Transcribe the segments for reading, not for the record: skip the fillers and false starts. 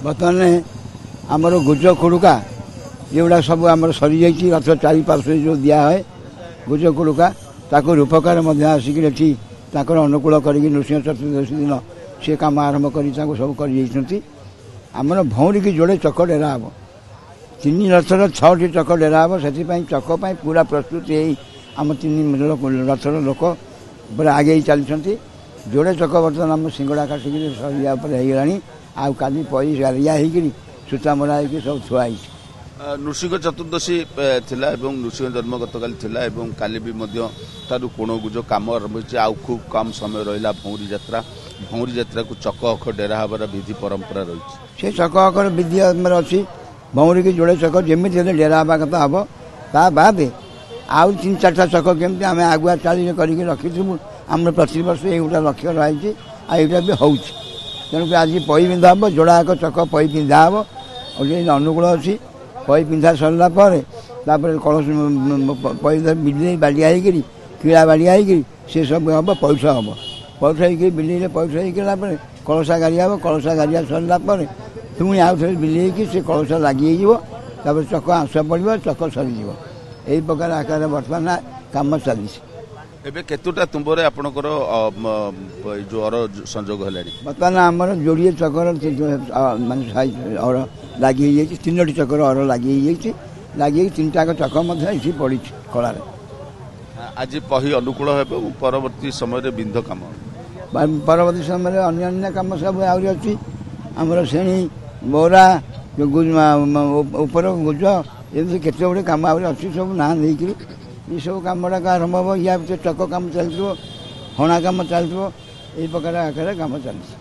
बर्तमान आमर गुज खुड़ुका एगुड़ा सब आम सरी जाइए रथ चारि पार्श्व जो दिया है गुज खुड़ुका ताको रूपकार आसिक अनुकूल कर नृसिंह चतुर्दशी दिन सी कम आरंभ कर सब कर आमर भौरी की जोड़े चक डेरा हम 3 रथर 6टी चक डेरा हम से चक पूरा प्रस्तुत आम 3 रथर लोक पूरा आगे चलती जोड़े चक बर्तमान आम सिंगड़ा काटिक सरिया होगला आउ काली पई रिया होगी सूता मरा हो सब थुआई नृसिंह चतुर्दशी थिला एवं नृसिंह जन्म गतकाली थिला एवं काली भी तारू कोण गुज कम आरंभ आउ खूब कम समय रहा भौरी यात्रा को चक अख डेरा हबार विधि परंपरा रही से चक अखर विधि अच्छी भौरी की जोड़े चक जमी डेरा हवा कथा हम ता बाद आउ 3-4टा चक केमती आम आगुआ चाली करके रखीथु आम प्रति वर्ष ये गोटे लक्ष्य रही आईटा भी हो तेणुक आज पई पिंधा हम जोड़ा एक चक पई पिंधा हम और अनुकूल अच्छी पई पिंधा सरला कलश पई बिल बाड़िया होगी कीड़ा बाड़िया होगी सी सब हम पैठ हम पैठ हो बिल पैठ होगा कलसा गाड़ी हम कलसा गाड़िया सरला पुणी आउ थे बिल से कलसा लगी चक आंस पड़ो चक सरीज यही प्रकार आकार बर्तमान कम चली एबे केतुटा तुम्बरे आपनकर जो अर संजोग हलानी बर्तमान आमर जोड़िए चकर माने अर लगी 3टी चकर अर लगी 3टा चक ये पड़ी कलार आज पही अनुकूल है परवर्ती समय बिंध कम परवर्ती समय अन्य कम सब आहरी अच्छी आमर श्रेणी बोरा ऊपर गुज एमती केते गुड़े कम आहरी अच्छी सब ना देकर ये सब कम गुड़ाक आरंभ हम या चक कम चलती हणा कम चलती यही प्रकार आकार कम चलती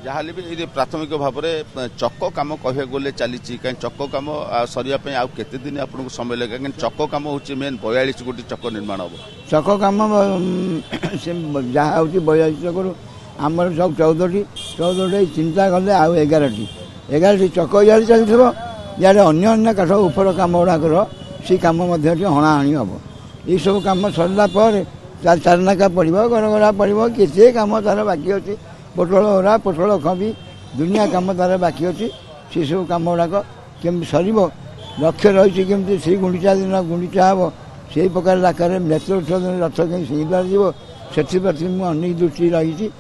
जहाँ भी प्राथमिक भाव में चक कम कह गले चली कहीं चक कम सरिया आउ केते दिन आपको समय लगे कहीं चक कम हूँ मेन 42 गोटी चक निर्माण हम चक कम जहाँ हूँ 42 चक्र आमर सब 14टी चिंता गले आउ 11टी चक इे चलती इे अन्य काठ ऊपर कम गुड़ाकर सी कम हणाहणी हम ये सब कम सरला चारनाका पड़ो गरगरा पड़ो केते कम तार बाकी अच्छी पोटल ओरा पोटल खबी दुनिया कम तार बाकी अच्छी से सब कम गुड़ाक केमी सर लक्ष्य रही केमती श्री गुंडीचा दिन गुंडीचा हम से प्रकार आकार नेत्र रथ कहीं सिंह पार से प्रति मुझे अनेक दृष्टि रही